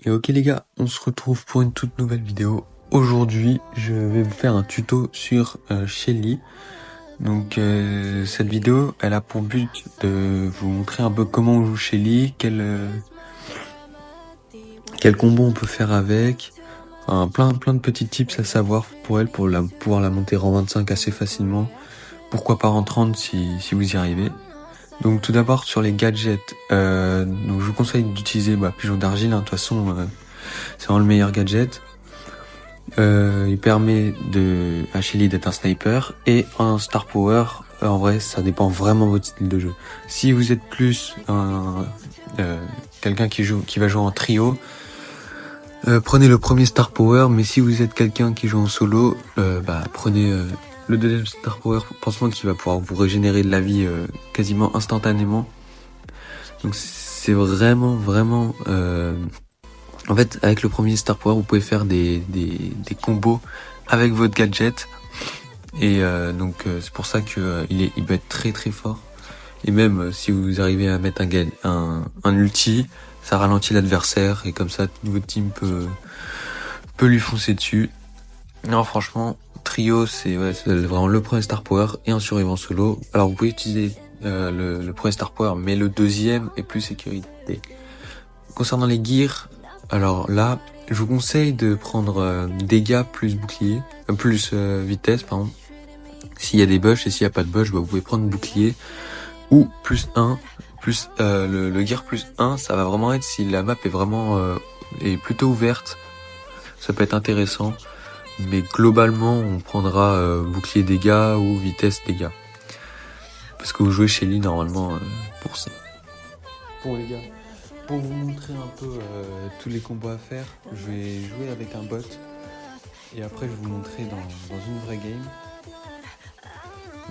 Et ok les gars, on se retrouve pour une toute nouvelle vidéo. Aujourd'hui, je vais vous faire un tuto sur Shelly. Donc cette vidéo, elle a pour but de vous montrer un peu comment on joue Shelly, quel combo on peut faire avec. Enfin, plein de petits tips à savoir pour elle, pour pouvoir la monter en 25 assez facilement. Pourquoi pas en 30 si vous y arrivez. Donc tout d'abord sur les gadgets, donc je vous conseille d'utiliser Pigeon d'Argile, de toute façon c'est vraiment le meilleur gadget. Il permet à Shelly d'être un sniper et un star power. En vrai, ça dépend vraiment de votre style de jeu. Si vous êtes plus quelqu'un qui va jouer en trio, prenez le premier star power. Mais si vous êtes quelqu'un qui joue en solo, prenez le deuxième star power. Pense-moi qu'il va pouvoir vous régénérer de la vie quasiment instantanément. Donc c'est vraiment. En fait, avec le premier star power, vous pouvez faire des combos avec votre gadget. Et c'est pour ça que il peut être très fort. Et même si vous arrivez à mettre un ulti, ça ralentit l'adversaire et comme ça tout votre team peut lui foncer dessus. Non, franchement, trio c'est vraiment le premier star power et un survivant solo. Alors vous pouvez utiliser le premier star power, mais le deuxième est plus sécurité. Concernant les gears, alors là, je vous conseille de prendre dégâts plus bouclier, plus vitesse, pardon. S'il y a des bush et s'il n'y a pas de bush, vous pouvez prendre bouclier ou plus 1, plus le gear plus 1, ça va vraiment être si la map est vraiment est plutôt ouverte, ça peut être intéressant, mais globalement on prendra bouclier dégâts ou vitesse dégâts. Parce que vous jouez Shelly normalement pour ça. Bon les gars, pour vous montrer un peu tous les combos à faire, je vais jouer avec un bot et après je vais vous montrer dans une vraie game.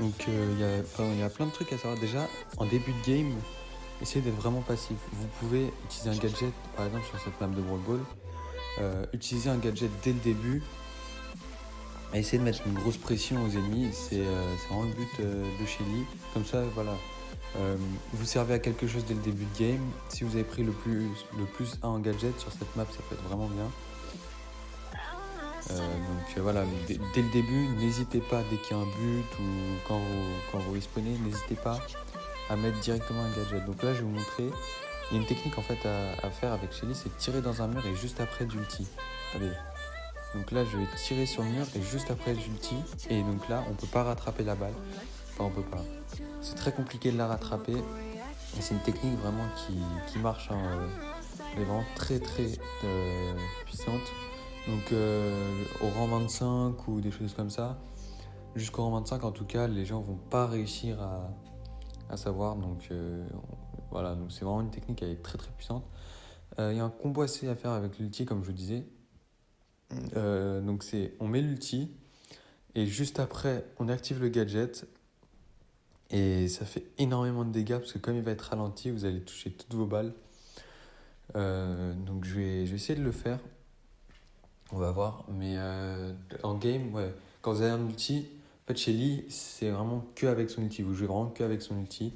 Donc il y a plein de trucs à savoir. Déjà, en début de game, essayez d'être vraiment passif. Vous pouvez utiliser un gadget, par exemple sur cette map de Brawl Ball, utiliser un gadget dès le début et essayer de mettre une grosse pression aux ennemis. C'est vraiment le but de Shelly. Comme ça, voilà. Vous servez à quelque chose dès le début de game. Si vous avez pris le plus 1 en gadget sur cette map, ça peut être vraiment bien. Voilà, dès le début, n'hésitez pas, dès qu'il y a un but ou quand vous respawnez, n'hésitez pas à mettre directement un gadget. Donc là, je vais vous montrer. Il y a une technique en fait à faire avec Shelly, c'est de tirer dans un mur et juste après d'ulti. Allez. Donc là, je vais tirer sur le mur et juste après j'ulti. Et donc là, on peut pas rattraper la balle. Enfin, on peut pas. C'est très compliqué de la rattraper. Et c'est une technique vraiment qui marche. Elle est vraiment très puissante. Donc au rang 25 ou des choses comme ça, jusqu'au rang 25 en tout cas, les gens vont pas réussir à savoir. Donc voilà, donc c'est vraiment une technique qui est très puissante. Il y a un combo assez à faire avec l'ulti comme je vous disais. Donc on met l'ulti et juste après on active le gadget et ça fait énormément de dégâts parce que comme il va être ralenti, vous allez toucher toutes vos balles. Donc je vais essayer de le faire. On va voir, mais en game, ouais, quand vous avez un ulti, en fait Shelly, c'est vraiment que avec son ulti. Vous jouez vraiment que avec son ulti.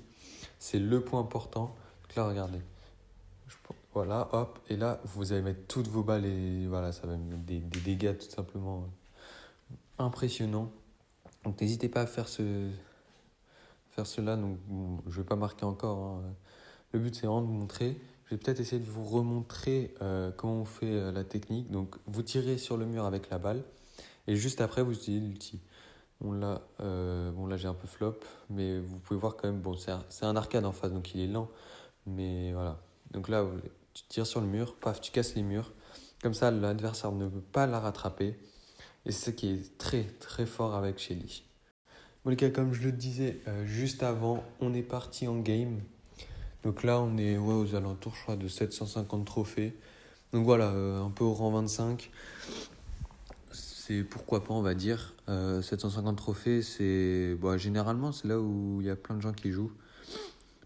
C'est le point important. Donc là, regardez. Voilà, hop, et là, vous allez mettre toutes vos balles et voilà, ça va mettre des dégâts tout simplement impressionnants. Donc n'hésitez pas à faire cela. Donc je vais pas marquer encore, hein. Le but c'est vraiment de vous montrer. Je vais peut-être essayer de vous remontrer comment on fait la technique. Donc vous tirez sur le mur avec la balle et juste après vous utilisez l'ulti. Bon là j'ai un peu flop, mais vous pouvez voir quand même, bon c'est un arcade en face donc il est lent, mais voilà. Donc là tu tires sur le mur, paf, tu casses les murs, comme ça l'adversaire ne peut pas la rattraper et c'est ça qui est très fort avec Shelly. Bon les gars, comme je le disais juste avant, on est parti en game. Donc là on est aux alentours je crois de 750 trophées. Donc voilà, un peu au rang 25. C'est pourquoi pas on va dire. 750 trophées, généralement c'est là où il y a plein de gens qui jouent.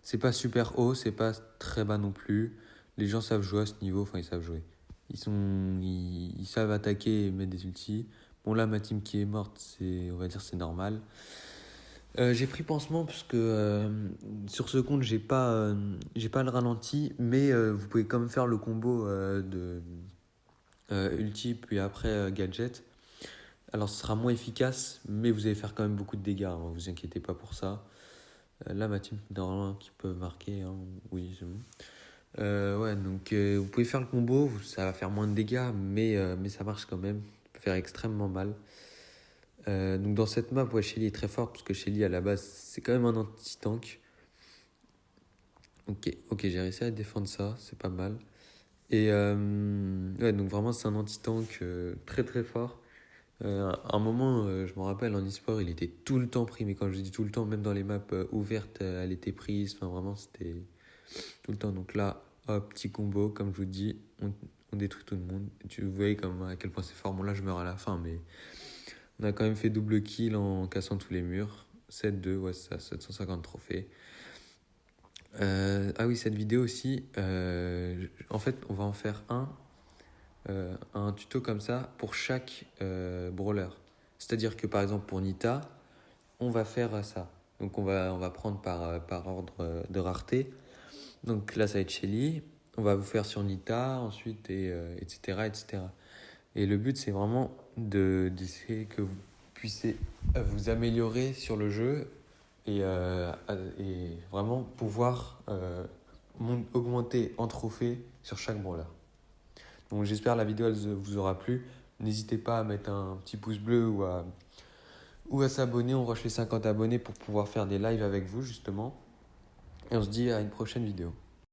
C'est pas super haut, c'est pas très bas non plus. Les gens savent jouer à ce niveau, enfin ils savent jouer. Ils savent attaquer et mettre des ultis. Bon là ma team qui est morte, on va dire c'est normal. J'ai pris pansement parce que sur ce compte j'ai pas le ralenti, mais vous pouvez quand même faire le combo de ulti puis après gadget. Alors ce sera moins efficace, mais vous allez faire quand même beaucoup de dégâts, hein, vous inquiétez pas pour ça. Là ma team normalement qui peut marquer, hein, oui c'est bon. Ouais donc vous pouvez faire le combo, ça va faire moins de dégâts, mais ça marche quand même, ça peut faire extrêmement mal. Donc dans cette map, ouais, Shelly est très fort parce que Shelly à la base c'est quand même un anti-tank. Ok, j'ai réussi à défendre ça, c'est pas mal. Et ouais, donc vraiment c'est un anti-tank très très fort. À un moment, je me rappelle en e-sport, il était tout le temps pris, mais quand je dis tout le temps, même dans les maps ouvertes, elle était prise. Enfin vraiment c'était tout le temps. Donc là, hop, petit combo, comme je vous dis, on détruit tout le monde. Vous voyez comme à quel point c'est fort. Bon là je meurs à la fin, mais on a quand même fait double kill en cassant tous les murs. 7-2, ouais, c'est ça, 750 trophées. Ah oui, cette vidéo aussi, en fait, on va en faire un tuto comme ça pour chaque brawler. C'est-à-dire que par exemple pour Nita, on va faire ça. Donc on va prendre par ordre de rareté. Donc là, ça va être Shelly. On va vous faire sur Nita, ensuite, etc., etc. Et le but, c'est vraiment d'essayer que vous puissiez vous améliorer sur le jeu et vraiment pouvoir augmenter en trophée sur chaque brawler. Donc j'espère la vidéo elle vous aura plu. N'hésitez pas à mettre un petit pouce bleu ou à s'abonner. On rush les 50 abonnés pour pouvoir faire des lives avec vous justement. Et on se dit à une prochaine vidéo.